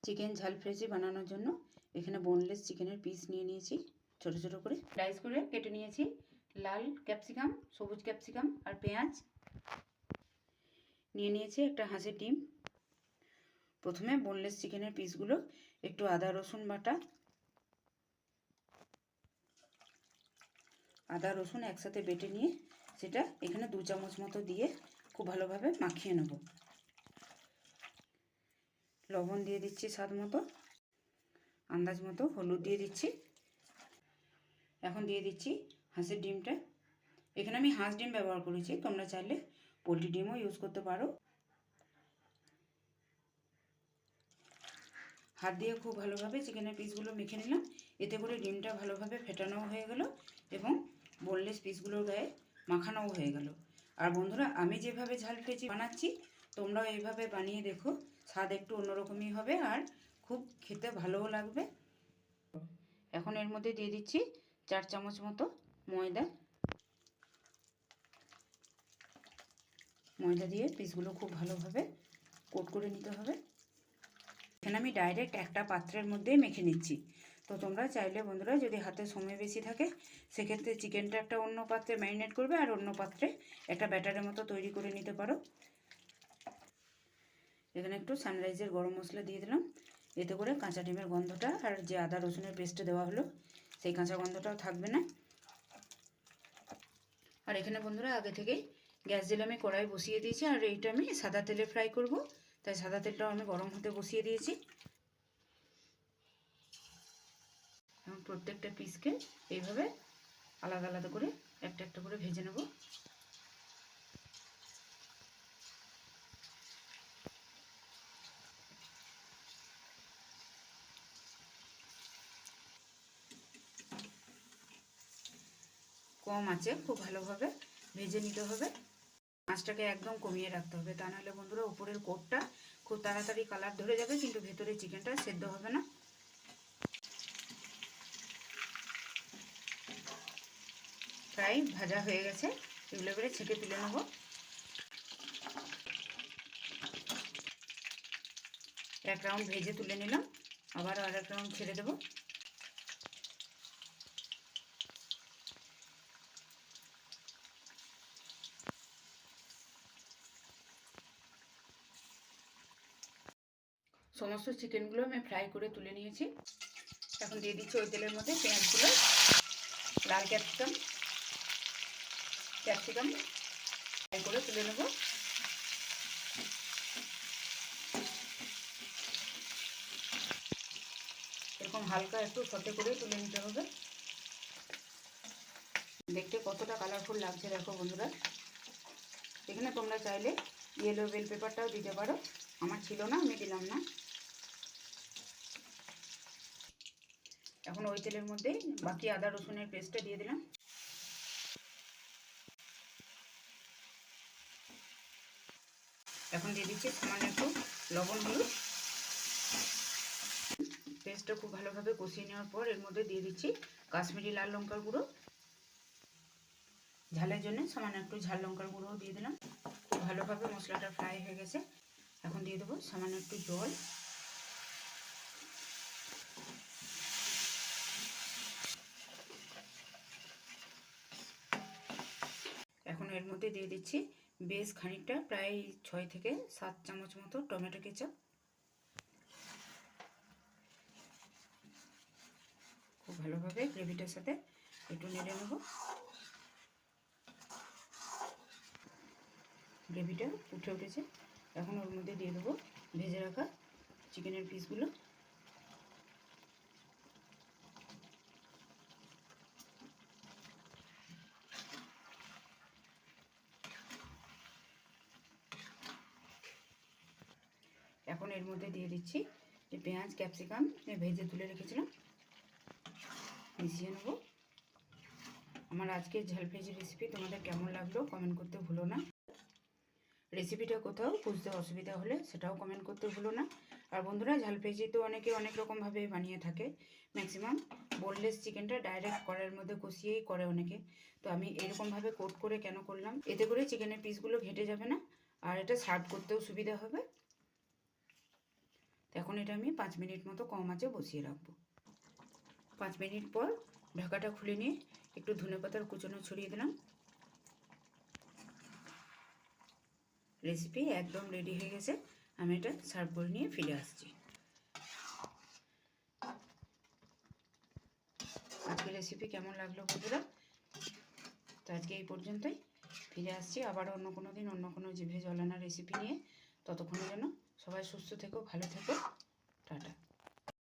Chicken ঝাল ফ্রেজি বানানোর জন্য এখানে বোনলেস চিকেনের পিস নিয়ে নিয়েছি, ছোট ছোট করে স্লাইস করে কেটে নিয়েছি। লাল ক্যাপসিকাম, সবুজ ক্যাপসিকাম আর পেঁয়াজ নিয়ে নিয়েছি। একটা হাঁসের ডিম। প্রথমে বোনলেস চিকেনের পিসগুলো একটু আদা রসুন বাটা, আদা রসুন একসাথে বেটে নিয়ে সেটা এখানে 2 চামচ মতো দিয়ে খুব ভালোভাবে মাখিয়ে নেব। লবণ দিয়ে দিচ্ছি স্বাদ মতো, আন্দাজ মতো হলুদ দিয়ে দিচ্ছি। এখন দিয়ে দিচ্ছি হাঁসের ডিমটা। এখানে আমি হাঁস ডিম ব্যবহার করেছি, তোমরা চাইলে পোলট্রি ডিমও ইউজ করতে পারো। হাত দিয়ে খুব ভালোভাবে চিকেনের পিসগুলো মেখে নিলাম। এতে করে ডিমটা ভালোভাবে ফেটানোও হয়ে গেল এবং বোনলেস পিসগুলোর গায়ে মাখানোও হয়ে গেল। আর বন্ধুরা, আমি যেভাবে ঝাল ফ্রেজি বানাচ্ছি তোমরাও এইভাবে বানিয়ে দেখো, স্বাদ একটু অন্যরকমই হবে আর খুব খেতে ভালোও লাগবে। এখন এর মধ্যে দিয়ে দিচ্ছি 4 চামচ মতো ময়দা। ময়দা দিয়ে পিসগুলো খুব ভালোভাবে কোট করে নিতে হবে। এখানে আমি ডাইরেক্ট একটা পাত্রের মধ্যে মেখে নিচ্ছি। তো তোমরা চাইলে বন্ধুরা, যদি হাতে সময় বেশি থাকে সেক্ষেত্রে চিকেনটা একটা অন্য পাত্রে ম্যারিনেট করবে আর অন্য পাত্রে একটা ব্যাটারের মতো তৈরি করে নিতে পারো। এখানে একটু সানরাইজের গরম মশলা দিয়ে দিলাম। এতে করে কাঁচা ডিমের গন্ধটা আর যে আদা রসুনের পেস্ট দেওয়া হলো সেই কাঁচা গন্ধটাও থাকবে না। আর এখানে বন্ধুরা, আগে থেকেই গ্যাস জেলে আমি কড়াই বসিয়ে দিয়েছি আর এইটা আমি সাদা তেলে ফ্রাই করব, তাই সাদা তেলটাও আমি গরম হতে বসিয়ে দিয়েছি। এবং প্রত্যেকটা পিসকে এইভাবে আলাদা আলাদা করে একটা একটা করে ভেজে নেব। কম আঁচে খুব ভালোভাবে ভেজে নিতে হবে। আঁচটাকে একদম কমিয়ে রাখতে হবে, তা নাহলে বন্ধুরা উপরের কোটটা খুব তাড়াতাড়ি কালার ধরে যাবে কিন্তু ভেতরে চিকেনটা সেদ্ধ হবে না। প্রায় ভাজা হয়ে গেছে, এগুলো এবারে ছেঁকে তুলে নেব। এক রাউন্ড ভেজে তুলে নিলাম, আবার আর এক রাউন্ড ছেড়ে দেবো। সমস্ত চিকেনগুলো আমি ফ্রাই করে তুলে নিয়েছি। এখন দিয়ে দিচ্ছি ওই তেলের মধ্যে পেঁয়াজগুলো, লাল ক্যাপসিকাম ফ্রাই করে তুলে নেব। এরকম হালকা একটু সতে করে তুলে নিতে হবে। দেখতে কতটা কালারফুল লাগছে দেখো বন্ধুরা। এখানে তোমরা চাইলে ইয়েলো বেল পেপারটাও দিতে পারো, আমার ছিল না আমি দিলাম না। এখন ওই তেলের মধ্যে বাকি আদা রসুনের পেস্টটা দিয়ে দিলাম। এখন দিয়ে দিচ্ছি সামান্য একটু লবণ, হলুদ। পেস্টটা খুব ভালোভাবে কষিয়ে নেওয়ার পর এর মধ্যে দিয়ে দিচ্ছি কাশ্মীরি লাল লঙ্কার গুঁড়ো। ঝালের জন্য সামান্য একটু ঝাল লঙ্কার গুঁড়োও দিয়ে দিলাম। খুব ভালোভাবে মশলাটা ফ্রাই হয়ে গেছে। এখন দিয়ে দেবো সামান্য একটু জল। এখন এর মধ্যে দিয়ে দিচ্ছি বেশ খানিকটা, প্রায় 6 থেকে 7 চামচ মতো টমেটো কেচাপ। খুব ভালোভাবে গ্রেভিটার সাথে একটু নেড়ে নেব। গ্রেভিটা উঠে উঠেছে, এখন ওর মধ্যে দিয়ে দেবো ভেজে রাখা চিকেনের পিসগুলো। এখন এর মধ্যে দিয়ে দিচ্ছি যে পেঁয়াজ ক্যাপসিকাম ভেজে তুলে রেখেছিলাম, মিশিয়ে নেব। আমার আজকের ঝাল ফ্রেজি রেসিপি তোমাদের কেমন লাগলো কমেন্ট করতে ভুলো না। রেসিপিটা কোথাও বুঝতে অসুবিধা হলে সেটাও কমেন্ট করতে ভুলো না। আর বন্ধুরা, ঝাল ফ্রেজি তো অনেকে অনেক রকমভাবে বানিয়ে থাকে। ম্যাক্সিমাম বোনলেস চিকেনটা ডাইরেক্ট কড়াইয়ের মধ্যে কষিয়েই করে অনেকে। তো আমি এরকমভাবে কোট করে কেন করলাম, এতে করে চিকেনের পিসগুলো ঘেটে যাবে না আর এটা সার্ভ করতেও সুবিধা হবে। এখন এটা আমি 5 মিনিট মতো কম আঁচে বসিয়ে রাখবো। 5 মিনিট পর ঢাকাটা খুলে নিয়ে একটু ধনেপাতার কুচনো ছড়িয়ে দিলাম। রেসিপি একদম রেডি হয়ে গেছে। আমি এটা সার্ভ করে নিয়ে ফিরে আসছি। আজকের রেসিপি কেমন লাগলো বন্ধুরা? তো আজকে এই পর্যন্তই। ফিরে আসছি আবার অন্য কোনো দিন অন্য কোনো জিভে জল আনা রেসিপি নিয়ে। ততক্ষণের জন্য সবাই সুস্থ থেকো, ভালো থেকো, টাটা।